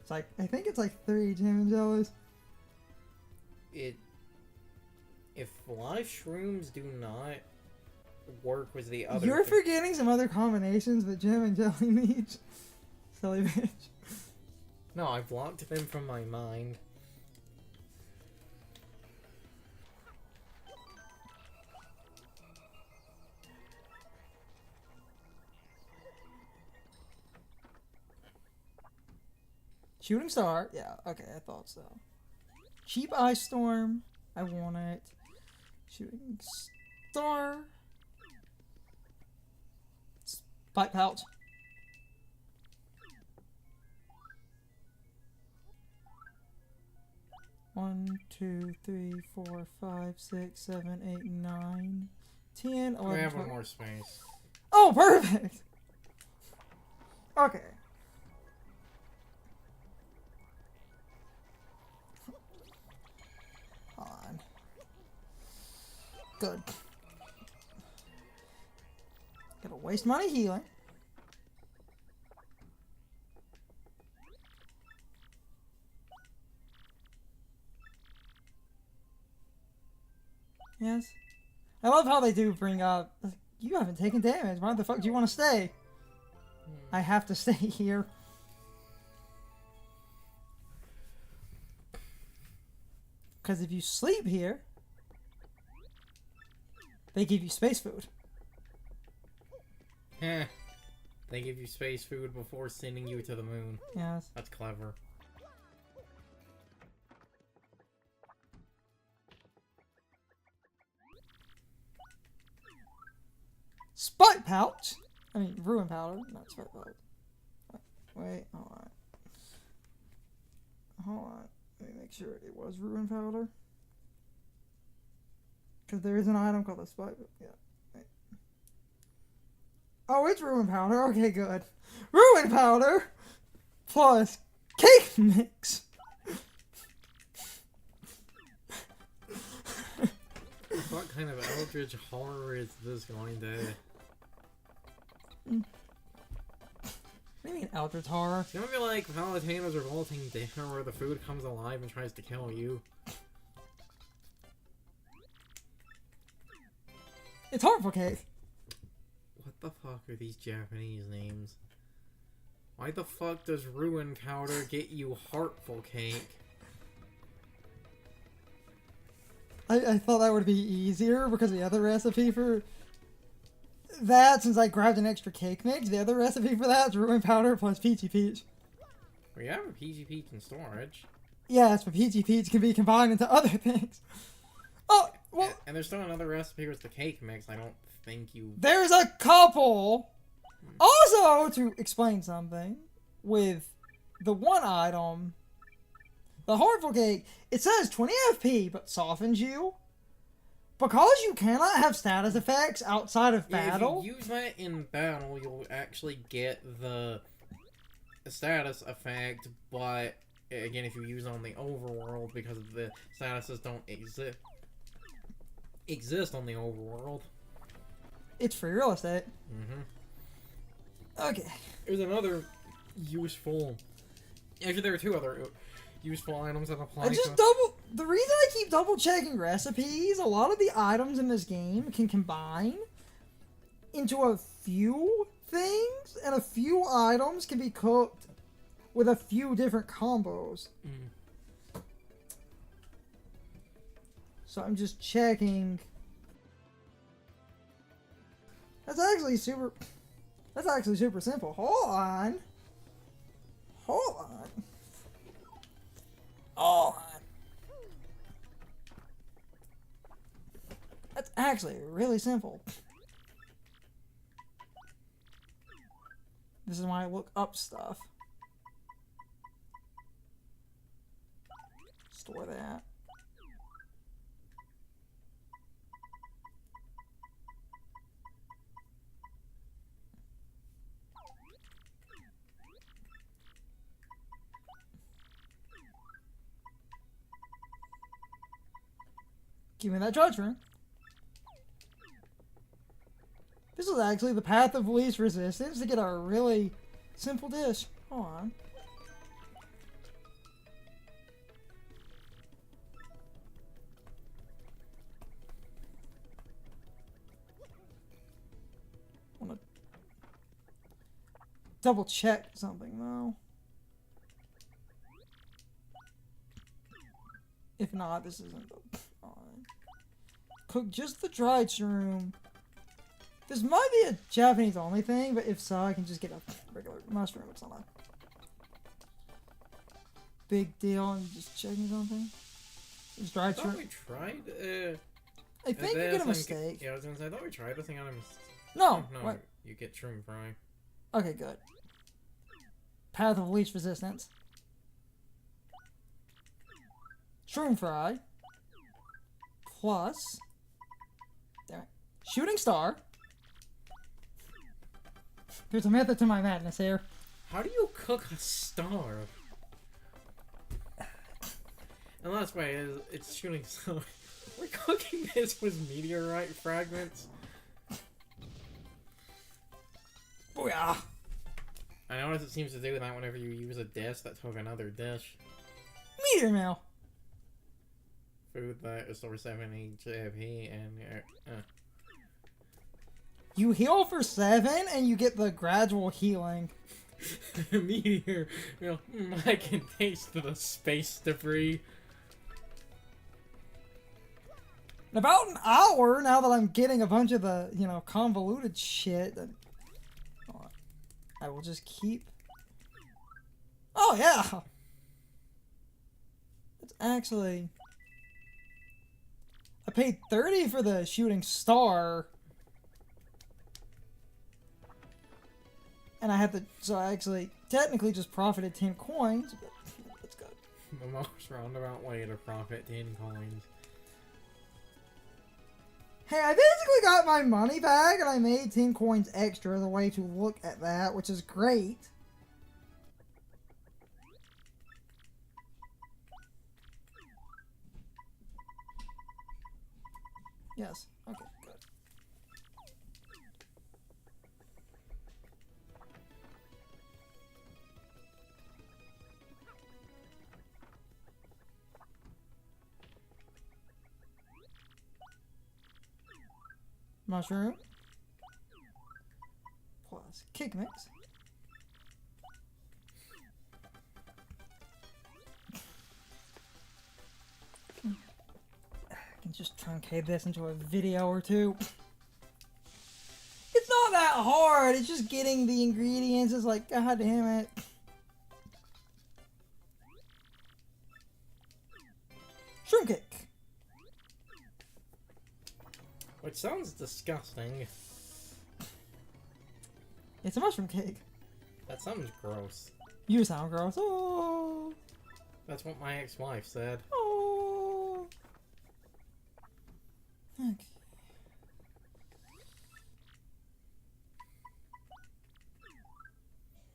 It's like, I think it's like 3 jam and jellies. If live shrooms do not work with the other... You're forgetting some other combinations that jam and jelly needs. Silly bitch. No, I blocked them from my mind. Shooting star. Yeah, okay, I thought so. Cheap ice storm. I want it. Shooting star. Spike pouch. One, 2, 3, 4, 5, 6, 7, 8, 9, 10, 11, We have 12. one more space. Oh, perfect! Okay. On. Good. Gotta waste money healing. Yes. I love how they do bring up, you haven't taken damage. Why the fuck do you want to stay? I have to stay here. Because if you sleep here, they give you space food. Heh. They give you space food before sending you to the moon. Yes. That's clever. Spike pouch? I mean, ruin powder, not spike pouch. Wait, hold on. Hold on. Let me make sure it was ruin powder. Because there is an item called a spike. Yeah. Wait. Oh, it's ruin powder. Okay, good. Ruin powder plus cake mix. What kind of eldritch horror is this going to... What do you mean, Eldritch horror? It's gonna be like Valentino's revolting dinner where the food comes alive and tries to kill you. It's Heartful Cake. What the fuck are these Japanese names? Why the fuck does ruin powder get you Heartful Cake? I thought that would be easier because the other recipe for that, since I grabbed an extra cake mix, the other recipe for that is ruin powder plus peachy peach. We have a PG Peach in storage. Yes, but peachy peach can be combined into other things. Oh, well, And there's still another recipe with the cake mix. I don't think you... there's a couple. Also, to explain something, with the one item, the Heartful Cake, it says 20 FP, but softens you. Because you cannot have status effects outside of battle. If you use that in battle, you'll actually get the status effect, but again, if you use it on the overworld, because the statuses don't exist on the overworld. It's free real estate. Mm-hmm. Okay. There's another useful... Actually, there are two other useful items that apply The reason I keep double checking recipes, a lot of the items in this game can combine into a few things, and a few items can be cooked with a few different combos. So I'm just checking. That's actually super simple. Hold on. That's actually really simple. This is why I look up stuff. Store that. Give me that judgment. This is actually the path of least resistance to get a really simple dish. Hold on. double check something though. If not, this isn't the cook just the dried shroom. This might be a Japanese only thing, but if so, I can just get a regular mushroom. It's not a big deal. I'm just checking something. It's dried I thought shroom. we tried. I think you get a mistake. Yeah, I was gonna say, I thought we tried the thing on him. No. No, What? you get shroom fry. Okay, good. Path of least resistance. Shroom fry. Plus. Damn it. Shooting star. There's a method to my madness here. How do you cook a star? Unless, wait, it's shooting star. We're cooking this with meteorite fragments? Booyah! I notice it seems to do that whenever you use a dish that took another dish. Meteor mail. Food that restores 7 HP and... You heal for 7 and you get the gradual healing. Meteor, I can taste the space debris. In about an hour, now that I'm getting a bunch of the, convoluted shit, I will just keep... Oh, yeah! It's actually... I paid 30 for the shooting star. And I had to... So I actually technically just profited 10 coins, but that's good. The most roundabout way to profit 10 coins. Hey, I basically got my money back, and I made 10 coins extra as a way to look at that, which is great. Yes. Okay, good. Mushroom. Plus cake mix. I can just truncate this into a video or two. It's not that hard. It's just getting the ingredients. It's like, god damn it. Shroom cake. Which sounds disgusting. It's a mushroom cake. That sounds gross. You sound gross. Oh. That's what my ex-wife said. Oh. Okay.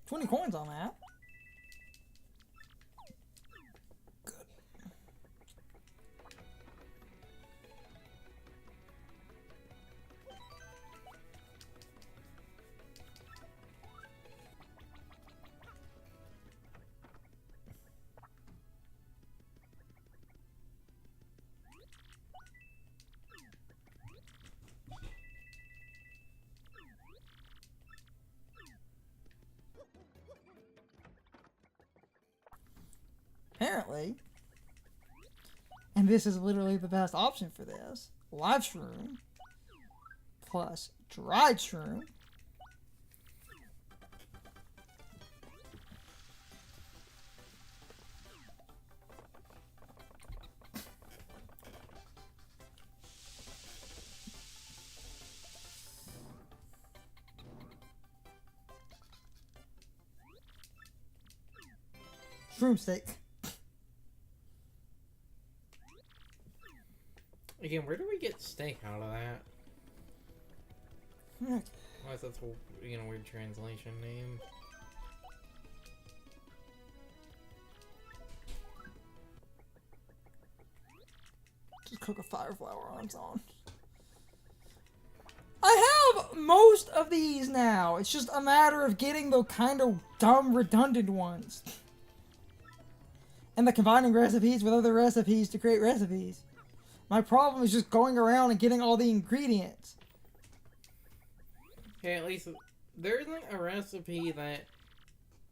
$20 coins on that. Good. Apparently, and this is literally the best option for this, live shroom plus dried shroom shroom steak. Again, where do we get steak out of that? Okay. Why is that a weird translation name? Just cook a fire flower on its own. I have most of these now. It's just a matter of getting the kind of dumb, redundant ones. And the combining recipes with other recipes to create recipes. My problem is just going around and getting all the ingredients. Okay, at least there isn't a recipe that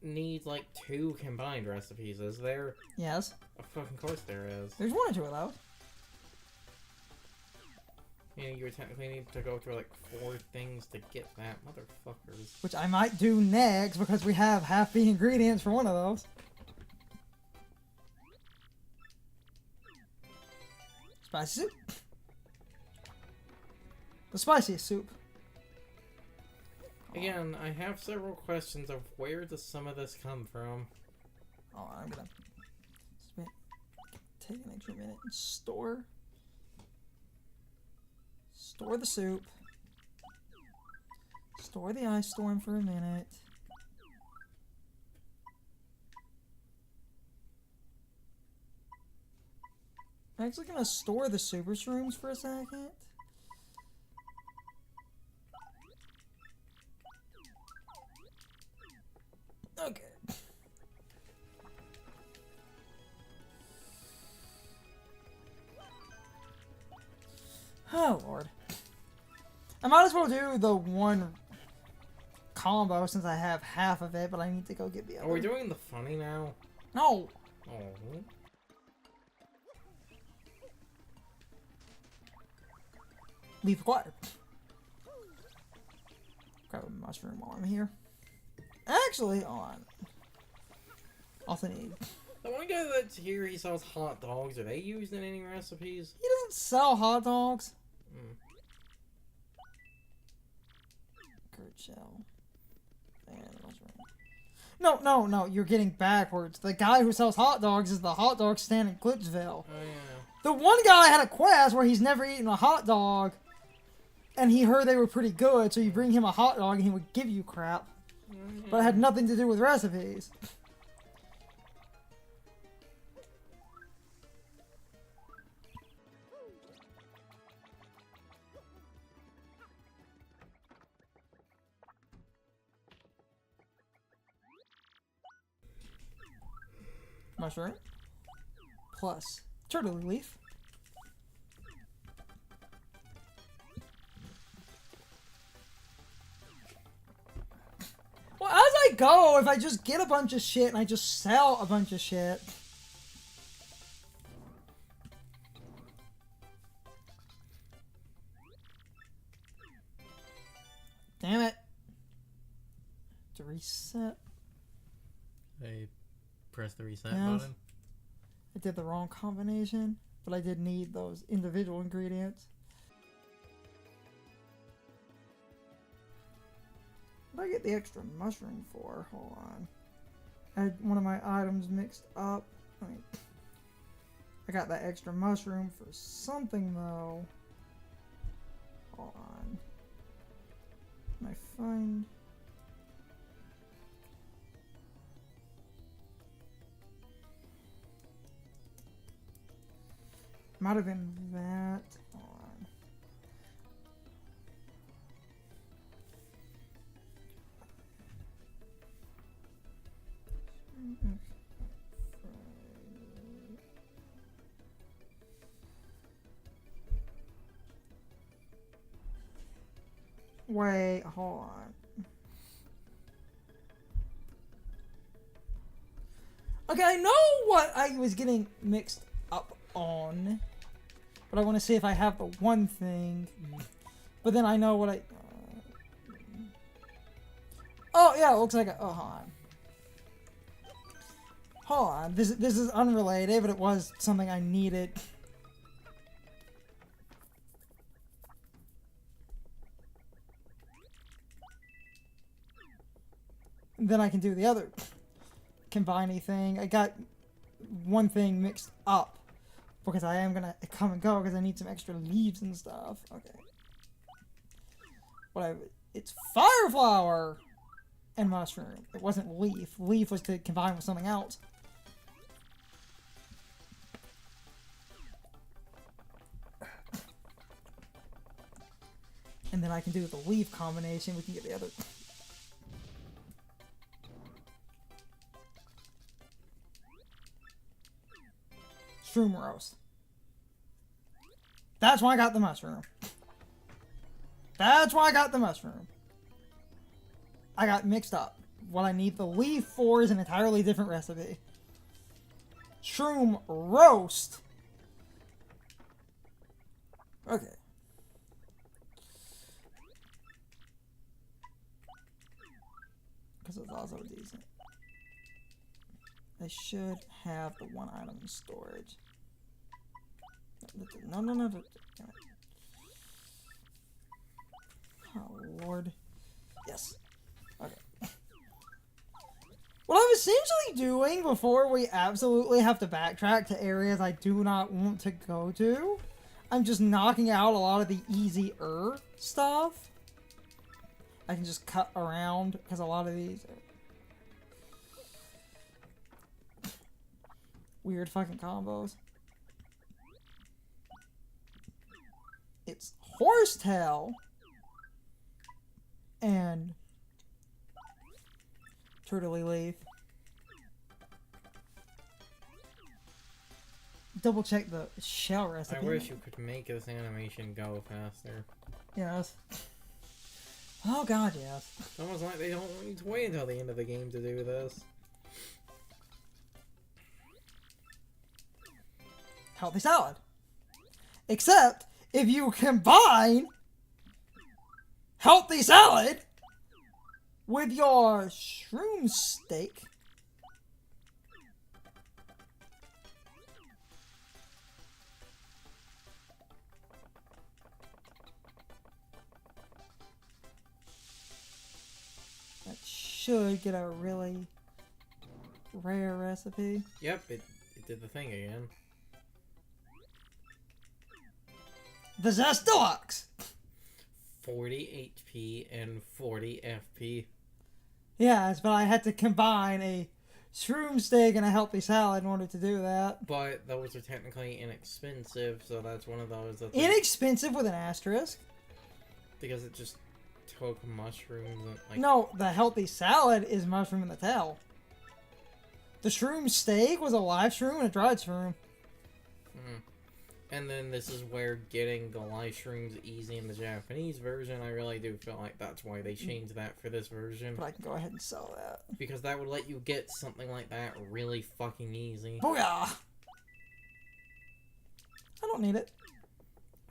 need like 2 combined recipes, is there? Yes. Of fucking course there is. There's 1 or 2 of those. Yeah, you would technically need to go through like 4 things to get that, motherfuckers. Which I might do next because we have half the ingredients for one of those. Spicy soup. The spiciest soup. Again, I have several questions of where does some of this come from? Oh, I'm gonna take an extra minute and store the soup. Store the ice storm for a minute. I'm actually gonna store the super shrooms for a second. Okay. Oh, Lord. I might as well do the 1 combo since I have half of it, but I need to go get the other. Are we doing the funny now? No! Oh. Leaf acquired. Grab a mushroom while I'm here. Actually, on. Also need. The one guy that's here, he sells hot dogs. Are they used in any recipes? He doesn't sell hot dogs. Curd shell. And mushroom. No, you're getting backwards. The guy who sells hot dogs is the hot dog stand in Clipsville. Oh, yeah. The one guy had a quest where he's never eaten a hot dog, and he heard they were pretty good, so you bring him a hot dog and he would give you crap. But it had nothing to do with recipes. Mushroom. Plus turtle leaf. Well, as I go, if I just get a bunch of shit and I just sell a bunch of shit. Damn it. To reset. Hey, press the reset Yes. button. I did the wrong combination, but I did need those individual ingredients. What did I get the extra mushroom for? Hold on. I had one of my items mixed up. I got that extra mushroom for something though. Hold on. Can I find... Might have been that. Hold on. Wait, hold on. Okay, I know what I was getting mixed up on. But I want to see if I have the one thing. But then I know what I... oh, yeah, it looks like... oh, hold on. Hold on. This is unrelated, but it was something I needed. Then I can do the other combining thing. I got one thing mixed up. Because I am gonna come and go because I need some extra leaves and stuff. Okay. Whatever. It's fireflower and mushroom. It wasn't leaf. Leaf was to combine with something else. And then I can do the leaf combination. We can get the other. Shroom roast. That's why I got the mushroom. That's why I got the mushroom. I got mixed up. what I need the leaf for is an entirely different recipe. Shroom roast. Okay. Because it's also decent. I should have the one item in storage. No. Damn it. Oh, Lord. Yes. Okay. What I'm essentially doing before we absolutely have to backtrack to areas I do not want to go to, I'm just knocking out a lot of the easier stuff. I can just cut around because a lot of these are weird fucking combos. It's horsetail and turtley leaf. Double check the shell recipe. I wish you could make this animation go faster. Yes. Oh god, yes. It's almost like they don't want you to wait until the end of the game to do this. Healthy salad. Except, if you combine healthy salad with your shroom steak, that should get a really rare recipe. Yep, it did the thing again. The Zest Deluxe! 40 HP and 40 FP. Yes, but I had to combine a shroom steak and a healthy salad in order to do that. But those are technically inexpensive, so that's one of those that Inexpensive with an asterisk? because it just took mushrooms and like No, the healthy salad is mushroom in the tail. The shroom steak was a live shroom and a dried shroom. And then this is where getting the live shrooms easy in the Japanese version. I really do feel like that's why they changed that for this version. But I can go ahead and sell that. Because that would let you get something like that really fucking easy. Booyah! I don't need it.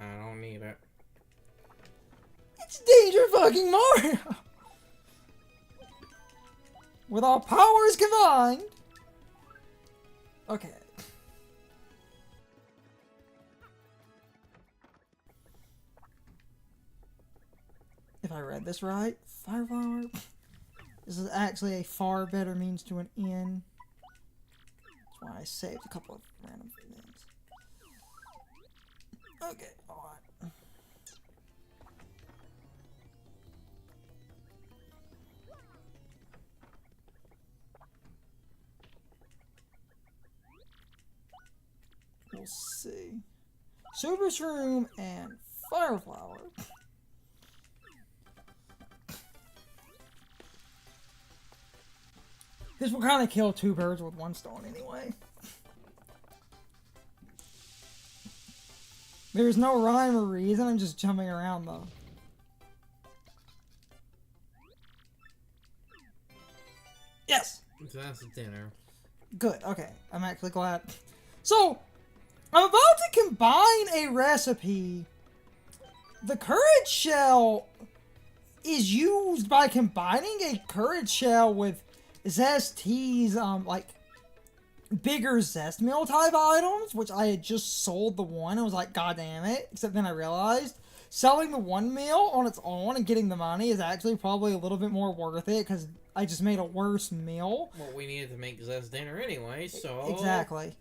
I don't need it. It's Danger fucking Mario! With our powers combined! Okay. If I read this right, Fireflower. This is actually a far better means to an end. That's why I saved a couple of random things. Okay, alright. We'll see. Super Shroom and Fireflower. This will kind of kill two birds with one stone anyway. There's no rhyme or reason, I'm just jumping around though. Yes! So that's dinner. Good, okay. I'm actually glad. So, I'm about to combine a recipe. The courage shell is used by combining a courage shell with Zest Tea's, like, bigger Zest Meal type items, which I had just sold the one. I was like, god damn it. Except then I realized selling the one meal on its own and getting the money is actually probably a little bit more worth it because I just made a worse meal. Well, we needed to make Zest dinner anyway, so... Exactly.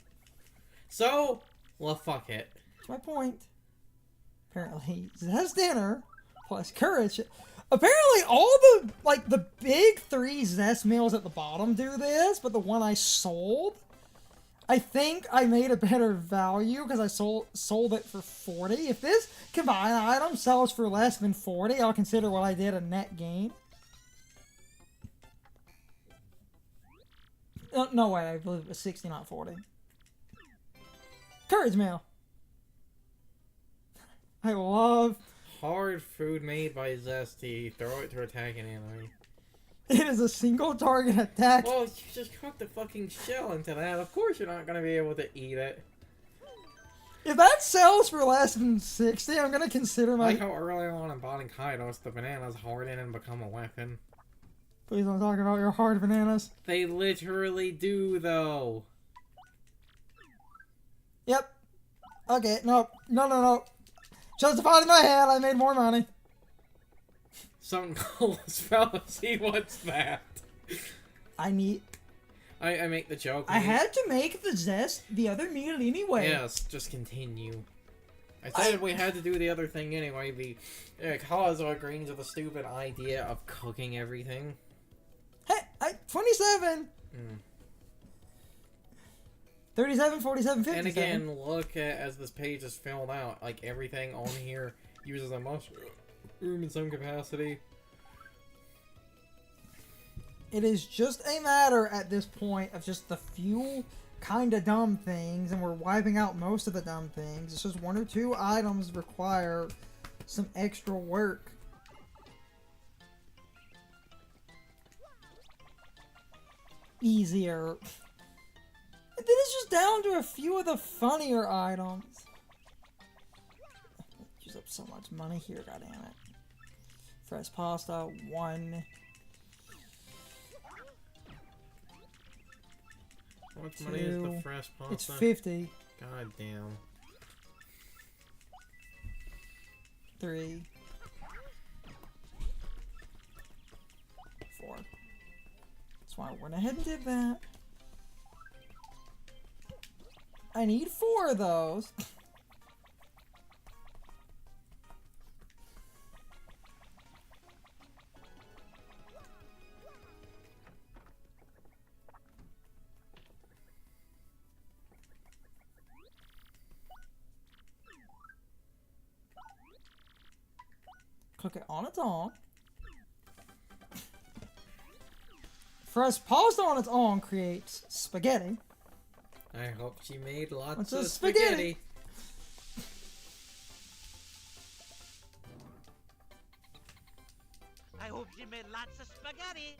So, well, fuck it. That's my point. Apparently, Zest dinner plus courage. Apparently, all the, like, the big three Zest meals at the bottom do this, but the one I sold, I think I made a better value because I sold it for 40. If this combined item sells for less than 40, I'll consider what I did a net gain. No way, I believe it was 60, not 40. Courage meal. I love... Hard food made by Zesty. Throw it to attack an enemy. It is a single target attack. Well, you just cooked the fucking shell into that. Of course you're not gonna be able to eat it. If that sells for less than 60, I'm gonna consider my... Like how earlier on in Botting Kaidos, the bananas harden and become a weapon. Please don't talk about your hard bananas. They literally do, though. Yep. Okay, no. Justified in my head, I made more money. Something goes, fallacy, what's that? I make the joke. I had to make the zest the other meal anyway. Yes, just continue. I said we had to do the other thing anyway, because of agreeing to the stupid idea of cooking everything. Hey, 27! 37, 47, 57. And again, look at, as this page is filled out, like everything on here uses a mushroom in some capacity. It is just a matter at this point of just the few kind of dumb things, and we're wiping out most of the dumb things. It's just one or two items require some extra work. Easier. And then it's just down to a few of the funnier items. Use up so much money here, goddammit. Fresh pasta, 1. How much money is the fresh pasta? It's 50. God damn. 3. 4. That's why I went ahead and did that. I need 4 of those. Cook it on its own. Fresh pasta on its own creates spaghetti. I hope she made lots of of spaghetti. spaghetti. I hope she made lots of spaghetti.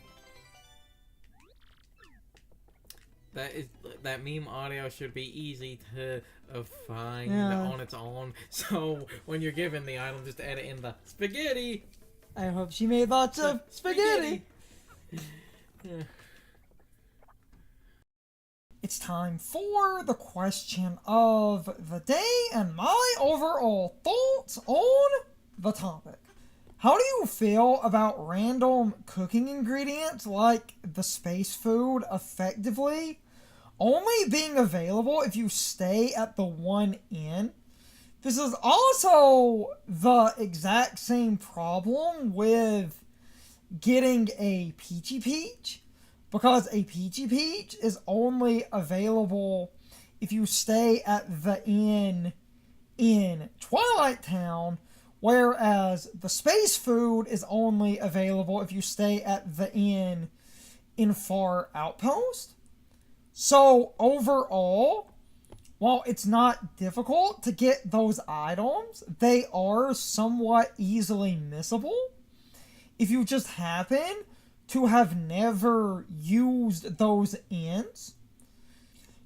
That meme audio should be easy to find Yeah. on its own. So when you're given the item, just add it in the spaghetti. I hope she made lots of spaghetti. Yeah. It's time for the question of the day and my overall thoughts on the topic. How do you feel about random cooking ingredients like the space food effectively only being available if you stay at the one inn? This is also the exact same problem with getting a Peachy Peach, because a Peachy Peach is only available if you stay at the inn in Twilight Town, whereas the space food is only available if you stay at the inn in Far Outpost. So overall, while it's not difficult to get those items, they are somewhat easily missable if you just happen to have never used those inns.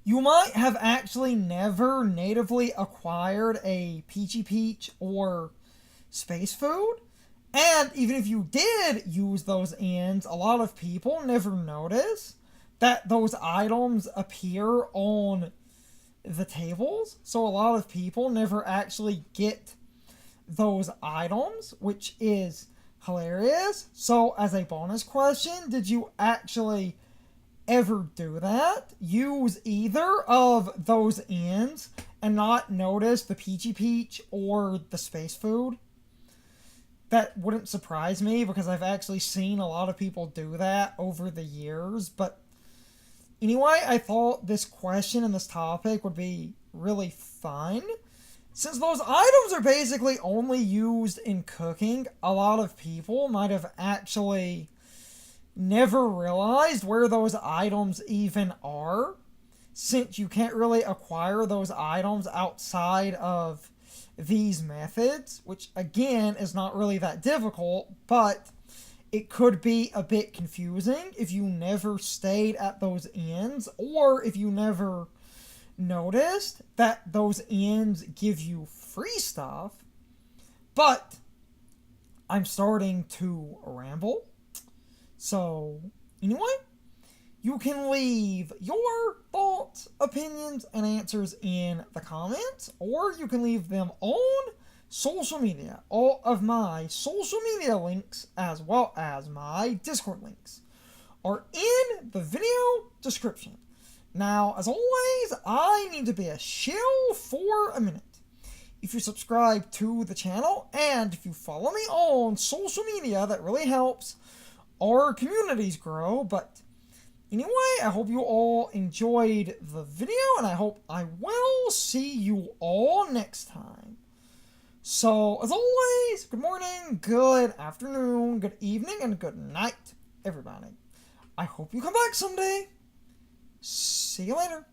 You might have actually never natively acquired a Peachy Peach or space food, and even if you did use those inns, a lot of people never notice that those items appear on the tables, so a lot of people never actually get those items, which is hilarious. So as a bonus question, did you actually ever do that? Use either of those inns and not notice the Peachy Peach or the space food? That wouldn't surprise me, because I've actually seen a lot of people do that over the years. But anyway, I thought this question and this topic would be really fun. Since those items are basically only used in cooking, a lot of people might have actually never realized where those items even are, since you can't really acquire those items outside of these methods, which again is not really that difficult, but it could be a bit confusing if you never stayed at those ends, or if you never noticed that those ends give you free stuff. But I'm starting to ramble. So, anyway, you can leave your thoughts, opinions, and answers in the comments, or you can leave them on social media. All of my social media links, as well as my Discord links, are in the video description. Now, as always, I need to be a shill for a minute. If you subscribe to the channel, and if you follow me on social media, that really helps our communities grow. But anyway, I hope you all enjoyed the video, and I hope I will see you all next time. So, as always, good morning, good afternoon, good evening, and good night, everybody. I hope you come back someday. See you later.